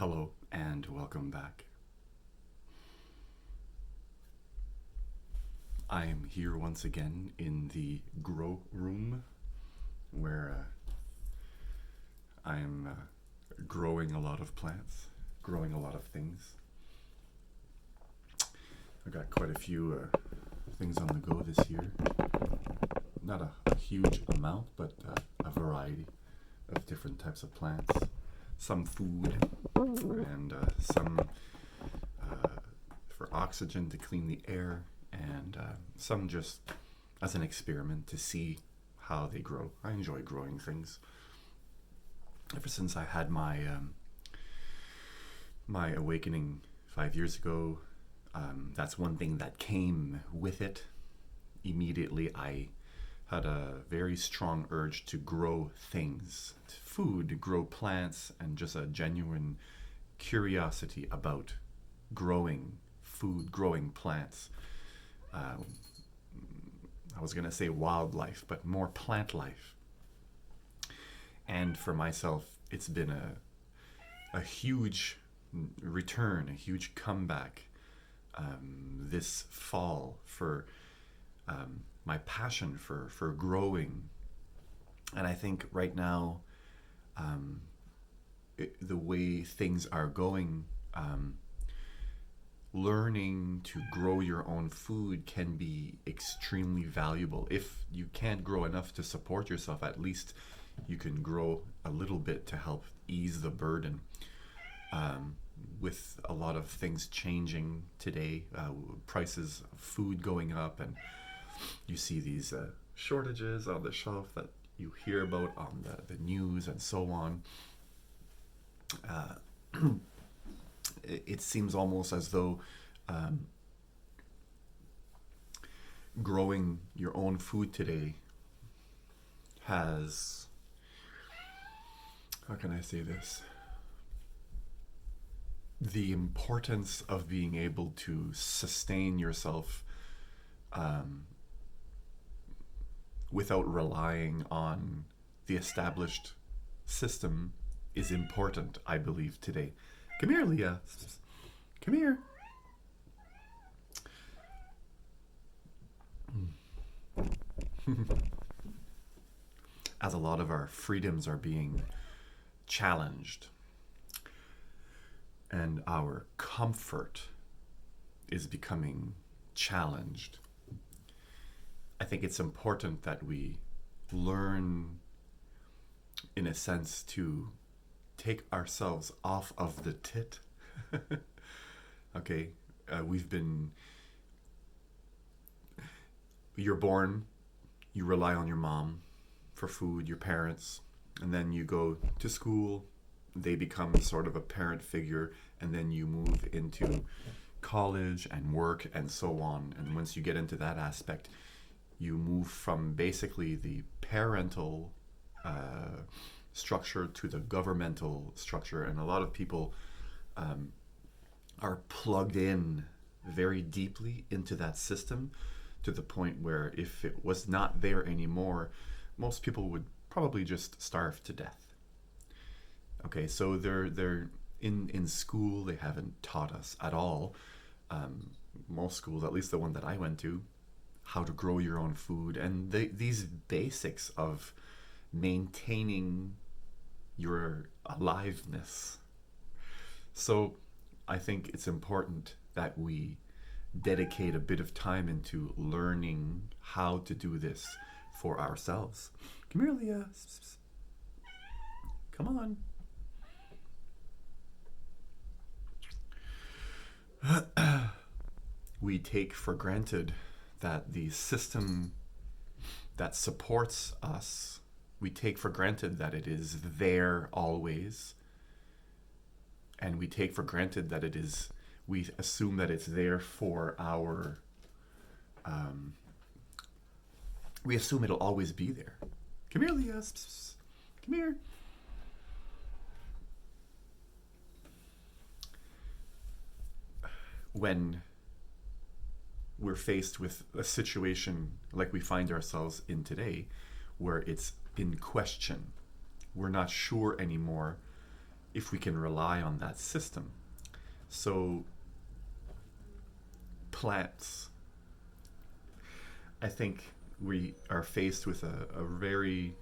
Hello and welcome back. I am here once again in the grow room where I am growing a lot of plants, growing a lot of things. I got quite a few things on the go this year. Not a huge amount, but a variety of different types of plants. Some food and some for oxygen to clean the air, and some just as an experiment to see how they grow. I enjoy growing things. Ever since I had my awakening 5 years ago, that's one thing that came with it. Immediately, I had a very strong urge to grow things, food, grow plants, and just a genuine curiosity about growing food, growing plants. I was going to say wildlife, but more plant life. And for myself, it's been a huge return, a huge comeback this fall for my passion for growing. And I think right now, the way things are going, learning to grow your own food can be extremely valuable. If you can't grow enough to support yourself, at least you can grow a little bit to help ease the burden. With a lot of things changing today, prices of food going up, and you see these shortages on the shelf that you hear about on the news and so on. It seems almost as though growing your own food today has, how can I say this? The importance of being able to sustain yourself without relying on the established system is important, I believe, today. Come here, Leah. Come here. As a lot of our freedoms are being challenged and our comfort is becoming challenged, I think it's important that we learn, in a sense, to take ourselves off of the tit. Okay, you're born, you rely on your mom for food, your parents, and then you go to school, they become sort of a parent figure, and then you move into college and work and so on. And once you get into that aspect, you move from basically the parental structure to the governmental structure, and a lot of people are plugged in very deeply into that system, to the point where if it was not there anymore, most people would probably just starve to death. Okay, so they're in school, they haven't taught us at all, most schools, at least the one that I went to, how to grow your own food, and these basics of maintaining your aliveness. So I think it's important that we dedicate a bit of time into learning how to do this for ourselves. Come here, Leah. Come on. We take for granted that the system that supports us, we take for granted that it is there always, and we take for granted that we assume that it's there for our, we assume it'll always be there. Come here, Leah. Come here. When we're faced with a situation like we find ourselves in today, where it's in question, we're not sure anymore if we can rely on that system. So, plants, I think we are faced with a very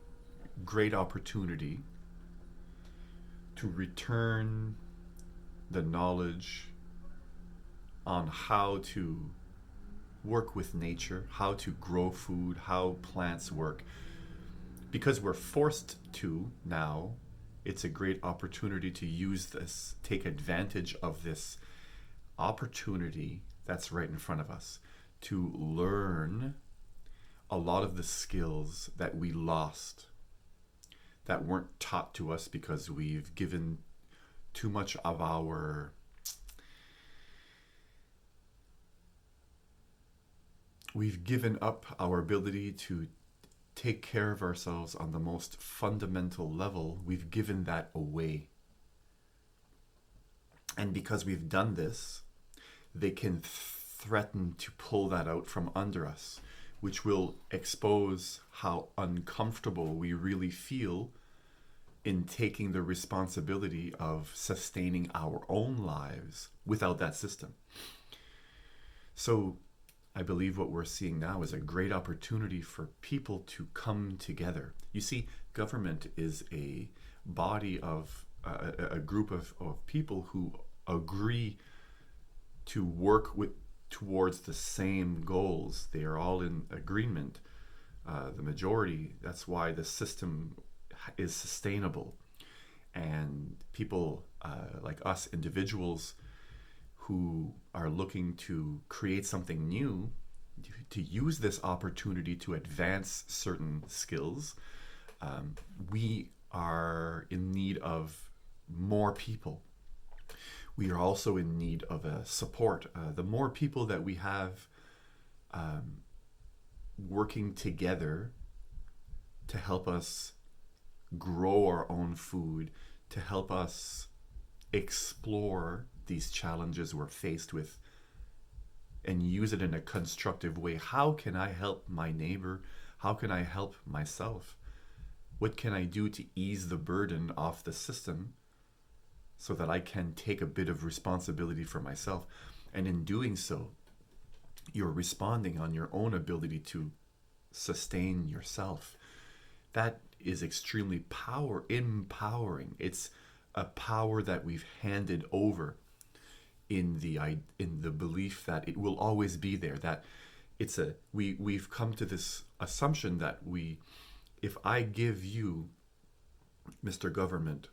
great opportunity to return the knowledge on how to work with nature, how to grow food, how plants work. Because we're forced to now, it's a great opportunity to use this, take advantage of this opportunity that's right in front of us to learn a lot of the skills that we lost, that weren't taught to us because we've given too much of we've given up our ability to take care of ourselves on the most fundamental level. We've given that away. And because we've done this, they can threaten to pull that out from under us, which will expose how uncomfortable we really feel in taking the responsibility of sustaining our own lives without that system. So I believe what we're seeing now is a great opportunity for people to come together. You see, government is a body of a group of people who agree to work towards the same goals. They are all in agreement. The majority. That's why the system is sustainable. And people like us, individuals who are looking to create something new, to use this opportunity to advance certain skills, we are in need of more people. We are also in need of a support. The more people that we have working together to help us grow our own food, to help us explore these challenges we're faced with and use it in a constructive way. How can I help my neighbor? How can I help myself? What can I do to ease the burden off the system so that I can take a bit of responsibility for myself? And in doing so, you're responding on your own ability to sustain yourself. That is extremely empowering. It's a power that we've handed over in the belief that it will always be there. That we've come to this assumption that if I give you, Mr. Government,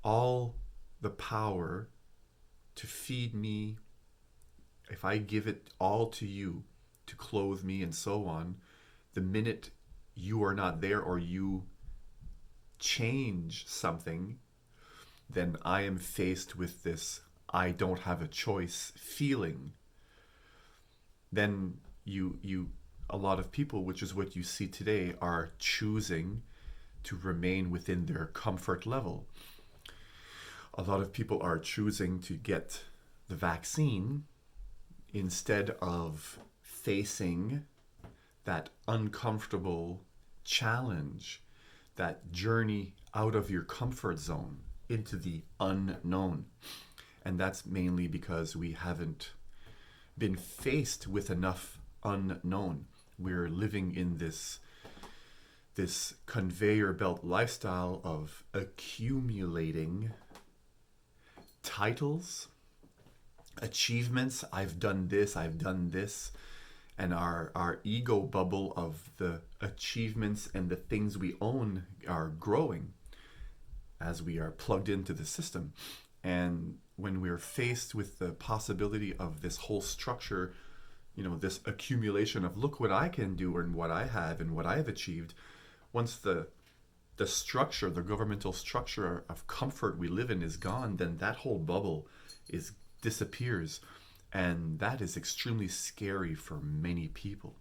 all the power to feed me, if I give it all to you to clothe me and so on, the minute you are not there or you change something, then I am faced with this I don't have a choice feeling. Then a lot of people, which is what you see today, are choosing to remain within their comfort level. A lot of people are choosing to get the vaccine instead of facing that uncomfortable challenge, that journey out of your comfort zone into the unknown. And that's mainly because we haven't been faced with enough unknown. We're living in this conveyor belt lifestyle of accumulating titles, achievements. I've done this, and our ego bubble of the achievements and the things we own are growing as we are plugged into the system. And when we're faced with the possibility of this whole structure, this accumulation of look what I can do and what I have and what I have achieved, once the structure, the governmental structure of comfort we live in is gone, then that whole bubble disappears. And that is extremely scary for many people.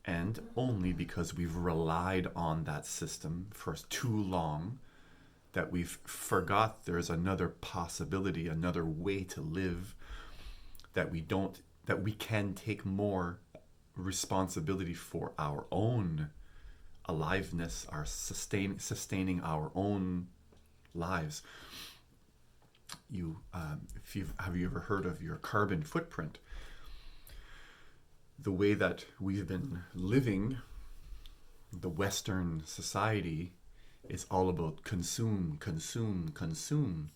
And only because we've relied on that system for too long that we've forgot there's another possibility, another way to live, that we can take more responsibility for our own aliveness, our sustaining our own lives. Have you ever heard of your carbon footprint? The way that we've been living, the Western society, is all about consume, consume, consume,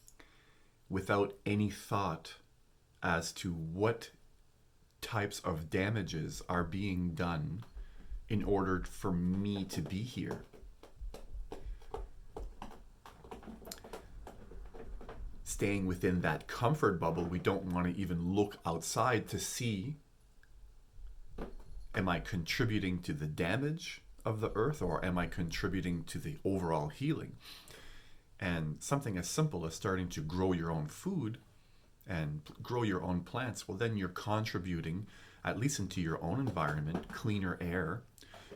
without any thought as to what types of damages are being done in order for me to be here. Staying within that comfort bubble, we don't want to even look outside to see, am I contributing to the damage of the earth, or am I contributing to the overall healing? And something as simple as starting to grow your own food and grow your own plants, well, then you're contributing, at least into your own environment, cleaner air,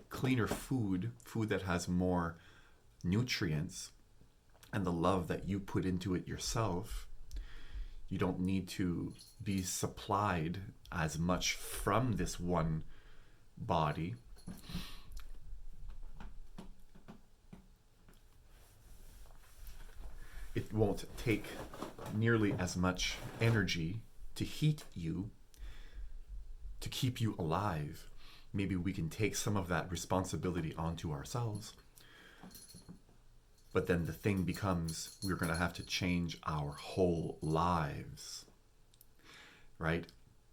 cleaner food that has more nutrients, and the love that you put into it yourself. You don't need to be supplied as much from this one body. It won't take nearly as much energy to heat you, to keep you alive. Maybe we can take some of that responsibility onto ourselves. But then the thing becomes, we're going to have to change our whole lives, right?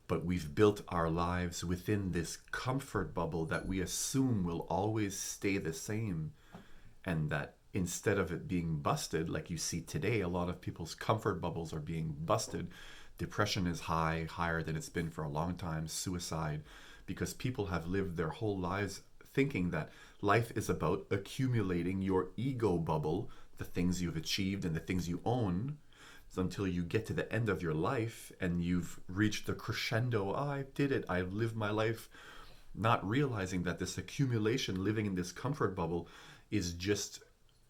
But we've built our lives within this comfort bubble that we assume will always stay the same, and that instead of it being busted, like you see today, a lot of people's comfort bubbles are being busted. Depression is high, higher than it's been for a long time. Suicide, because people have lived their whole lives thinking that life is about accumulating your ego bubble, the things you've achieved and the things you own, until you get to the end of your life and you've reached the crescendo. Oh, I did it. I've lived my life, not realizing that this accumulation, living in this comfort bubble, is just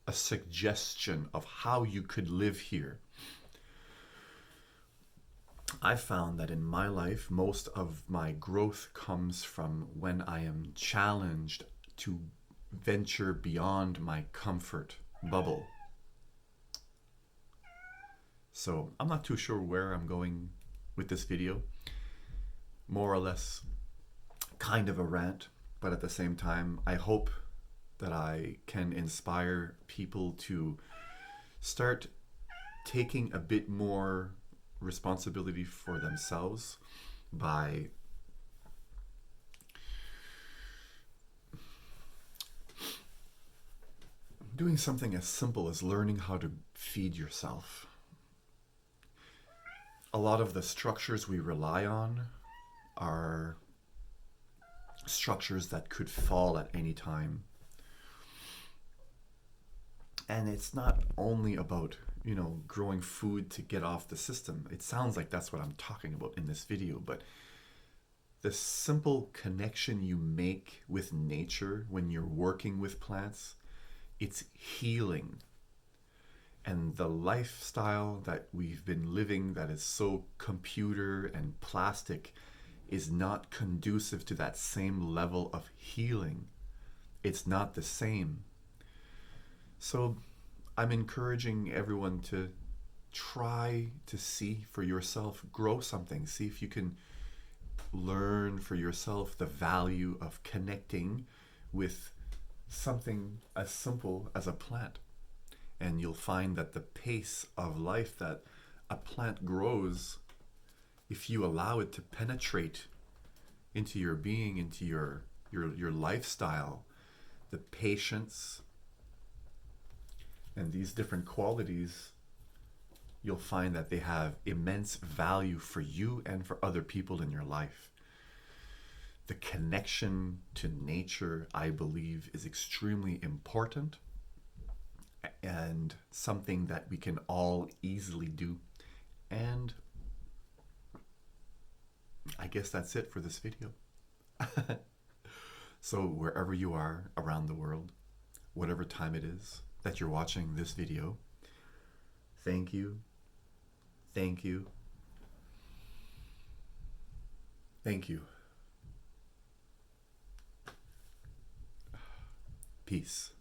a suggestion of how you could live here. I found that in my life, most of my growth comes from when I am challenged to venture beyond my comfort bubble. So I'm not too sure where I'm going with this video. More or less kind of a rant, but at the same time, I hope that I can inspire people to start taking a bit more responsibility for themselves by doing something as simple as learning how to feed yourself. A lot of the structures we rely on are structures that could fall at any time. And it's not only about, growing food to get off the system. It sounds like that's what I'm talking about in this video, but the simple connection you make with nature when you're working with plants, it's healing. And the lifestyle that we've been living that is so computer and plastic is not conducive to that same level of healing. It's not the same. So I'm encouraging everyone to try to see for yourself, grow something, see if you can learn for yourself the value of connecting with something as simple as a plant. And you'll find that the pace of life that a plant grows, if you allow it to penetrate into your being, into your lifestyle, the patience and these different qualities, you'll find that they have immense value for you and for other people in your life. The connection to nature, I believe, is extremely important and something that we can all easily do. And I guess that's it for this video. So wherever you are around the world, whatever time it is that you're watching this video, thank you, thank you, thank you. Peace.